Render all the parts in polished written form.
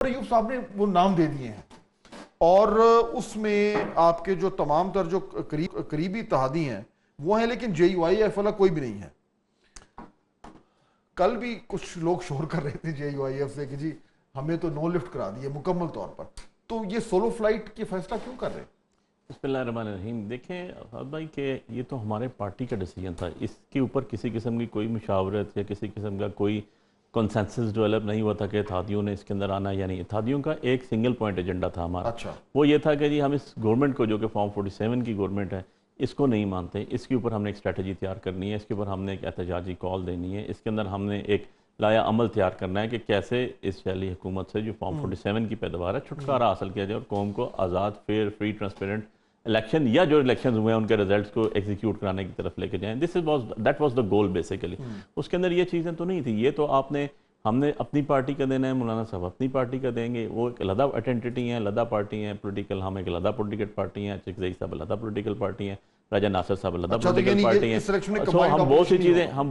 ایوب صاحب نے وہ نام دے دیے ہیں اور اس میں آپ کے جو تمام تر جو قریبی اتحادی ہیں وہ ہیں، لیکن جے یو آئی ایف والا کوئی بھی نہیں ہے. کل بھی کچھ لوگ شور کر رہے تھے جے یو آئی ایف سے کہ جی ہمیں تو نو لفٹ کرا دیے مکمل طور پر. تو یہ سولو فلائٹ کی فیصلہ کیوں کر رہے ہیں؟ بسم اللہ الرحمن الرحیم. دیکھیں فہد بھائی کہ یہ تو ہمارے پارٹی کا ڈیسیجن تھا، اس کے اوپر کسی قسم کی کوئی مشاورت یا کسی قسم کا کوئی کنسنسس ڈیولپ نہیں ہوا تھا کہ اتحادیوں نے اس کے اندر آنا یا نہیں. اتحادیوں کا ایک سنگل پوائنٹ ایجنڈا تھا ہمارا. اچھا. وہ یہ تھا کہ جی ہم اس گورنمنٹ کو جو کہ فارم 47 کی گورنمنٹ ہے اس کو نہیں مانتے، اس کے اوپر ہم نے ایک اسٹریٹجی تیار کرنی ہے، اس کے اوپر ہم نے ایک احتجاجی کال دینی ہے، اس کے اندر ہم نے ایک لایا عمل تیار کرنا ہے کہ کیسے اس پہلی حکومت سے جو فارم 47 کی پیداوار ہے چھٹکارا حاصل کیا جائے اور قوم کو آزاد، فیئر، فری، ٹرانسپیرنٹ الیکشن یا جو الیکشنز ہوئے ہیں ان کے ریزلٹس کو ایگزیکیوٹ کرانے کی طرف لے کے جائیں. That was the goal basically. اس کے اندر یہ چیزیں تو نہیں تھیں. یہ تو ہم نے اپنی پارٹی کا دینا ہے، مولانا صاحب اپنی پارٹی کا دیں گے. وہ ایک علیحدہ آئیڈینٹی ہیں، علیحدہ پارٹی ہیں پولیٹیکل، ہم ایک علیحدہ پولیٹیکل پارٹی ہیں، چک زئی صاحب علیحدہ پولیٹیکل پارٹی ہیں، راجہ ناصر صاحب علیحدہ پولیٹیکل پارٹی ہیں. سو ہم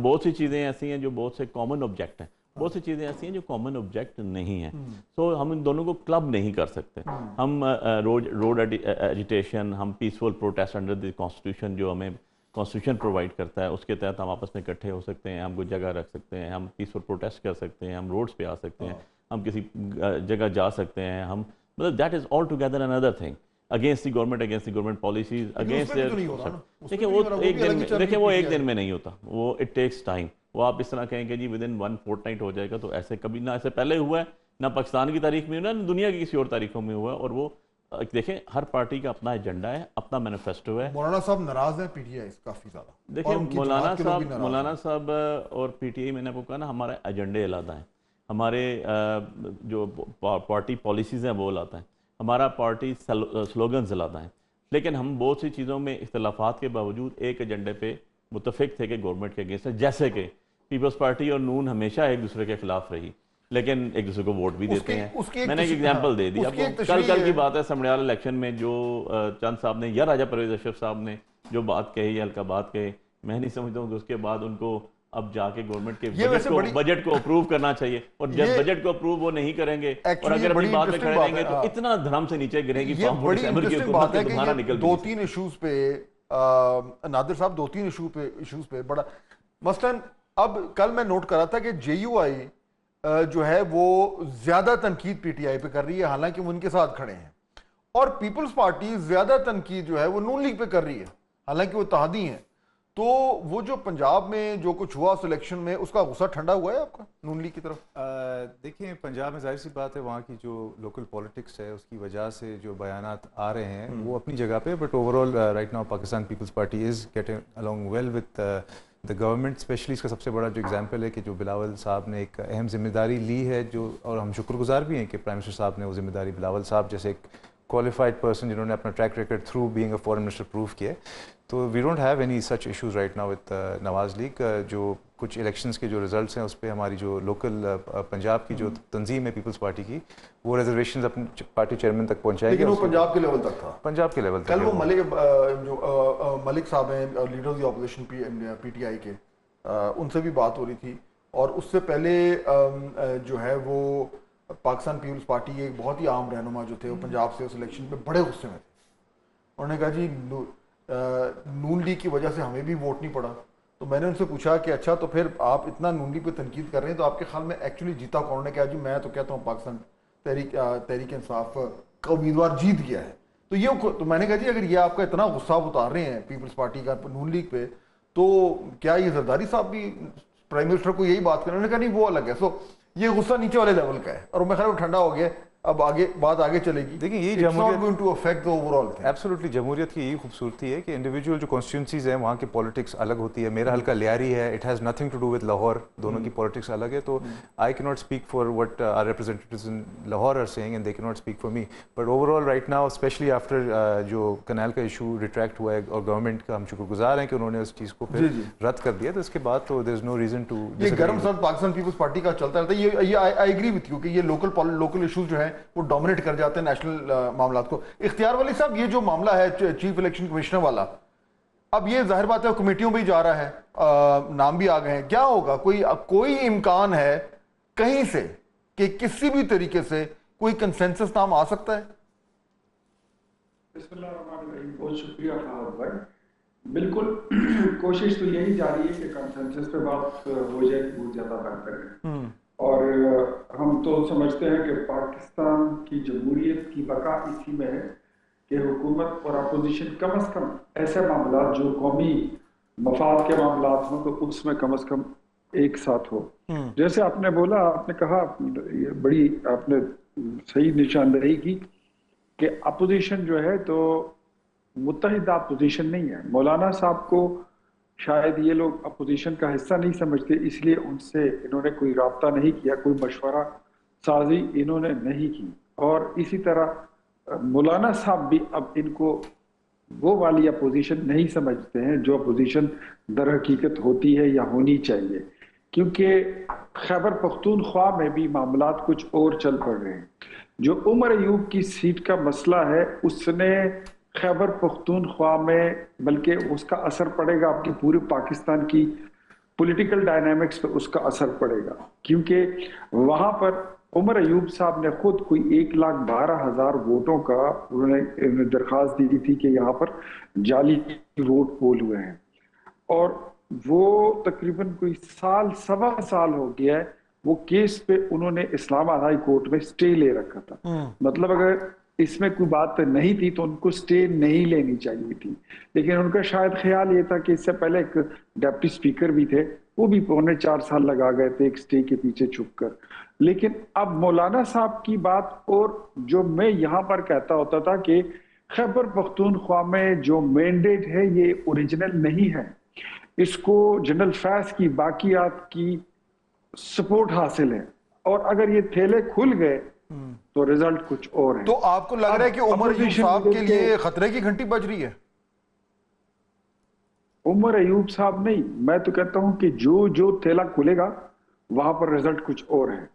بہت سی چیزیں ایسی ہیں جو بہت سے کامن آبجیکٹ ہیں، بہت سی چیزیں ایسی ہیں جو کامن آبجیکٹ نہیں ہیں. سو ہم ان دونوں کو کلب نہیں کر سکتے. ہم روڈ ایجیٹیشن، ہم peaceful protest under the constitution جو ہمیں کانسٹیٹیوشن پرووائڈ کرتا ہے اس کے تحت ہم آپس میں اکٹھے ہو سکتے ہیں، ہم کوئی جگہ رکھ سکتے ہیں، ہم پیسفل پروٹیسٹ کر سکتے ہیں، ہم روڈز پہ آ سکتے ہیں، ہم کسی جگہ جا سکتے ہیں. ہم مطلب that is all together another thing against the government policies against. دیکھیں وہ ایک دن میں نہیں ہوتا، وہ اٹ ٹیکس ٹائم. وہ آپ اس طرح کہیں کہ جی ود ان 1 فورتنائٹ ہو جائے گا، تو ایسے کبھی نہ ایسے پہلے ہوا ہے، نہ پاکستان کی تاریخ میں ہوا، نہ دنیا کی کسی اور تاریخوں میں ہوا. اور وہ دیکھیں ہر پارٹی کا اپنا ایجنڈا ہے، اپنا مینیفیسٹو ہے. مولانا صاحب ناراض ہیں پی ٹی آئی کافی زیادہ. دیکھیں مولانا صاحب اور پی ٹی آئی، میں نے آپ کو کہا نا ہمارے ایجنڈے علیحدہ ہیں، ہمارے جو پارٹی پالیسیز ہیں وہ علیحدہ ہیں، ہمارا پارٹی سلوگنز علیحدہ ہیں. لیکن ہم بہت سی چیزوں میں اختلافات کے باوجود ایک ایجنڈے پہ متفق تھے کہ گورنمنٹ کے اگینسٹ ہے. جیسے کہ پیپلز پارٹی اور نون ہمیشہ ایک دوسرے کے خلاف رہی لیکن ایک دوسرے کو ووٹ بھی دیتے ہیں. میں نے ایک ایگزامپل دے دی. اب کل کی بات ہے سمڑیال الیکشن میں جو چند صاحب نے یا راجہ پرویز اشرف صاحب نے جو بات کہی یا ہلکا بات کہی، میں نہیں سمجھتا ہوں کہ اس کے بعد ان کو اب جا کے گورنمنٹ کے بجٹ کو اپروو کرنا چاہیے. اور جب بجٹ کو اپروو وہ نہیں کریں گے اور اگر اپنی بات میں کھڑے رہیں گے تو اتنا دھرم سے نیچے گریں گی فارم 47 کی حکومت کے تمہارا نکل گئی. 2-3 ایشوز پہ نادر صاحب 2-3 ایشوز پہ بڑا مثلاً اب کل میں نوٹ کر رہا تھا کہ جے یو آئی جو ہے وہ زیادہ تنقید پی ٹی آئی پہ کر رہی ہے حالانکہ وہ ان کے ساتھ کھڑے ہیں، اور پیپلز پارٹی زیادہ تنقید جو ہے وہ نون لیگ پہ کر رہی ہے حالانکہ وہ اتحادی ہیں. تو وہ جو پنجاب میں جو کچھ ہوا سلیکشن میں، اس کا غصہ ٹھنڈا ہوا ہے آپ کا نون لیگ کی طرف؟ دیکھیں پنجاب میں ظاہر سی بات ہے وہاں کی جو لوکل پولیٹکس ہے اس کی وجہ سے جو بیانات آ رہے ہیں وہ اپنی جگہ پہ، but overall right now Pakistan Peoples Party is getting along well with the government. Especially اس کا سب سے بڑا جو ایگزامپل ہے کہ جو بلاول صاحب نے ایک اہم ذمہ داری لی ہے، جو اور ہم شکر گزار بھی ہیں کہ پرائم منسٹر صاحب نے وہ ذمہ داری بلاول صاحب جیسے ایک qualified person جنہوں نے اپنا track record through being a foreign minister prove کیا. تو we don't have any such issues right now with Nawaz League. جو کچھ الیکشنز کے جو ریزلٹس ہیں اس پہ ہماری جو لوکل پنجاب کی جو تنظیم ہے پیپلز پارٹی کی، وہ ریزرویشنز اپنے پارٹی چیئرمین تک پہنچائے گی. لیکن وہ پنجاب کے لیول تک تھا، پنجاب کے لیول تک. کل وہ ملک صاحب ہیں leader of the opposition P T I کے، ان سے بھی بات ہو رہی تھی. اور اس سے پہلے جو ہے وہ پاکستان پیپلز پارٹی کے ایک بہت ہی عام رہنما جو تھے وہ پنجاب سے اس الیکشن پہ بڑے غصے میں تھے. انہوں نے کہا جی نون لیگ کی وجہ سے ہمیں بھی ووٹ نہیں پڑا. تو میں نے ان سے پوچھا کہ اچھا تو پھر آپ اتنا نون لیگ پہ تنقید کر رہے ہیں تو آپ کے خیال میں ایکچولی جیتا کون ہے؟ کہا جی میں تو کہتا ہوں پاکستان تحریک انصاف کا امیدوار جیت گیا ہے. تو میں نے کہا جی اگر یہ آپ کا اتنا غصہ اتار رہے ہیں پیپلز پارٹی کا نون لیگ پہ، تو کیا یہ زرداری صاحب بھی پرائم منسٹر کو یہی بات کریں؟ انہوں نے کہا نہیں وہ الگ ہے. سو یہ غصہ نیچے والے لیول کا ہے اور میں خیال وہ ٹھنڈا ہو گیا. اب آگے بات آگے چلے گی. دیکھیں یہ ایبسولوٹلی جمہوریت کی یہی خوبصورتی ہے کہ انڈیویجول جو کانسٹیٹوئنسیز ہیں وہاں کی پالیٹکس الگ ہوتی ہے. میرا حلقہ لیاری ہے، it has nothing to do with Lahore, دونوں کی پالیٹکس الگ ہے. تو I can not speak for what our representatives in Lahore are saying and they can not speak for me. But overall right now especially after جو کنال کا issue retract ہوا ہے اور گورنمنٹ کا ہم شکر گزار ہیں کہ انہوں نے اس چیز کو پھر رد کر دیا، تو اس کے بعد تو دیر از نو ریزن ٹو. یہ گرم سرد پاکستان پیپلز پارٹی کا چلتا رہتا ہے. یہ آئی ایگری وتھ یو کہ یہ لوکل ایشوز جو ہیں وہ ڈومینیٹ کر جاتے ہیں نیشنل معاملات کو. اختیار والی صاحب یہ جو معاملہ ہے چیف الیکشن کمشنر والا، اب یہ ظاہر بات ہے کمیٹیوں میں ہی جا رہا ہے، نام بھی آ گئے ہیں. کیا ہوگا؟ کوئی امکان ہے کہیں سے کہ کسی بھی طریقے سے کوئی کنسنسس نام آ سکتا ہے؟ بہت شکریہ فہد بھائی. بالکل کوشش تو یہی جاری ہے کہ کنسنسس پہ بات ہو جائے کہ بہت زیادہ بہتر ہے. اور ہم تو سمجھتے ہیں کہ پاکستان کی جمہوریت کی بقا اسی میں ہے کہ حکومت اور اپوزیشن کم از کم ایسے معاملات جو قومی مفاد کے معاملات ہوں تو اس میں کم از کم ایک ساتھ ہو. جیسے آپ نے بولا، آپ نے کہا، یہ بڑی آپ نے صحیح نشاندہی کی کہ اپوزیشن جو ہے تو متحدہ اپوزیشن نہیں ہے. مولانا صاحب کو شاید یہ لوگ اپوزیشن کا حصہ نہیں سمجھتے، اس لیے ان سے انہوں نے کوئی رابطہ نہیں کیا، کوئی مشورہ سازی انہوں نے نہیں کی. اور اسی طرح مولانا صاحب بھی اب ان کو وہ والی اپوزیشن نہیں سمجھتے ہیں جو اپوزیشن در حقیقت ہوتی ہے یا ہونی چاہیے، کیونکہ خیبر پختونخوا میں بھی معاملات کچھ اور چل پڑ رہے ہیں. جو عمر ایوب کی سیٹ کا مسئلہ ہے اس نے خیبر پختونخوا میں، بلکہ اس کا اثر پڑے گا آپ کی پورے پاکستان کی پولیٹیکل ڈائنامکس پہ اس کا اثر پڑے گا، کیونکہ وہاں پر عمر ایوب صاحب نے خود کوئی 1,12,000 ووٹوں کا انہوں نے درخواست دی تھی کہ یہاں پر جعلی ووٹ پول ہوئے ہیں، اور وہ تقریباً کوئی سوا سال ہو گیا ہے وہ کیس پہ انہوں نے اسلام آباد ہائی کورٹ میں سٹے لے رکھا تھا. مطلب اگر اس میں کوئی بات نہیں تھی تو ان کو سٹے نہیں لینی چاہیے تھی، لیکن ان کا شاید خیال یہ تھا کہ اس سے پہلے ایک ڈپٹی سپیکر بھی تھے، وہ بھی 4.25 سال لگا گئے تھے ایک سٹے کے پیچھے چھپ کر. لیکن اب مولانا صاحب کی بات، اور جو میں یہاں پر کہتا ہوتا تھا کہ خیبر پختونخوا میں جو مینڈیٹ ہے یہ اوریجنل نہیں ہے، اس کو جنرل فیض کی باقیات کی سپورٹ حاصل ہے، اور اگر یہ تھیلے کھل گئے تو رزلٹ کچھ اور ہے. تو آپ کو لگ رہا ہے کہ عمر ایوب صاحب کے لیے خطرے کی گھنٹی بج رہی ہے؟ عمر ایوب صاحب نہیں، میں تو کہتا ہوں کہ جو تھیلا کھلے گا وہاں پر رزلٹ کچھ اور ہے.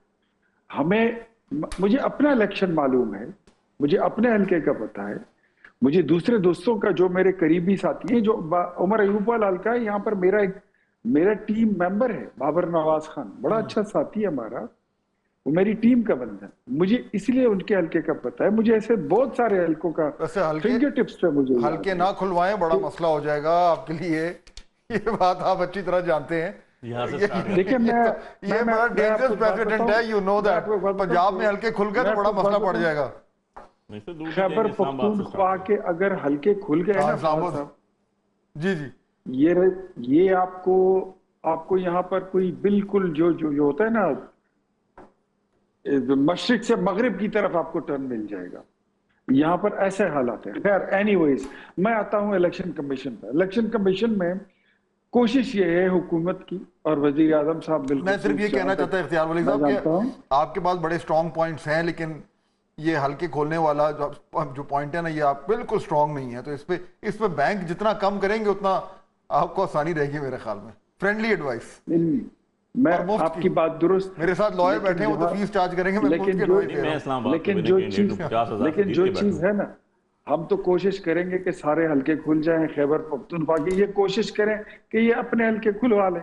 مجھے اپنا الیکشن معلوم ہے، مجھے اپنے حلقے کا پتہ ہے، مجھے دوسرے دوستوں کا جو میرے قریبی ساتھی ہیں، جو عمر ایوب والا حلقہ ہے، یہاں پر میرا ٹیم ممبر ہے بابر نواز خان، بڑا اچھا ساتھی ہے ہمارا، وہ میری ٹیم کا بندہ ہے. مجھے اس لیے ان کے حلقے کا پتہ ہے، مجھے ایسے بہت سارے حلقوں کا فنگر ٹپس پہ مجھے حلقے نہ کھلوائیں، بڑا مسئلہ ہو جائے گا آپ کے لیے، یہ بات آپ اچھی طرح جانتے ہیں. دیکھیں یہ بڑا ڈینجرس پریسیڈنٹ ہے، یو نو دیٹ. پنجاب میں حلقے کھل گئے تو بڑا مسئلہ پڑ جائے گا. خیبر پختونخوا کے اگر حلقے کھل گئے نا صاحب، جی جی، یہ آپ کو یہاں پر کوئی بالکل جو ہوتا ہے نا مشرق سے مغرب کی طرف آپ کو ٹرن مل جائے گا. یہاں پر ایسے حالات ہیں. خیر اینی ویز میں آتا ہوں الیکشن کمیشن پر. الیکشن کمیشن میں کوشش یہ ہے حکومت کی اور وزیر اعظم صاحب، بالکل میں صرف یہ کہنا چاہتا ہوں اختیار ولی صاحب کہ آپ کے پاس بڑے اسٹرانگ پوائنٹس ہیں، لیکن یہ حلقے کھولنے والا جو پوائنٹ ہے نا، یہ آپ بالکل اسٹرانگ نہیں ہے. تو اس پہ بینک جتنا کم کریں گے اتنا آپ کو آسانی رہے گی میرے خیال میں. Friendly advice. میں آپ کی بات درست، میرے ساتھ لائر بیٹھے ہیں، وہ تو فیس چارج کریں گے، میں مفت کے ایڈوائس دے رہا ہوں. لیکن جو چیز ہے نا، ہم تو کوشش کریں گے کہ سارے حلقے کھل جائیں خیبر پختونخوا کی. یہ کوشش کریں کہ یہ اپنے حلقے کھلوا لیں.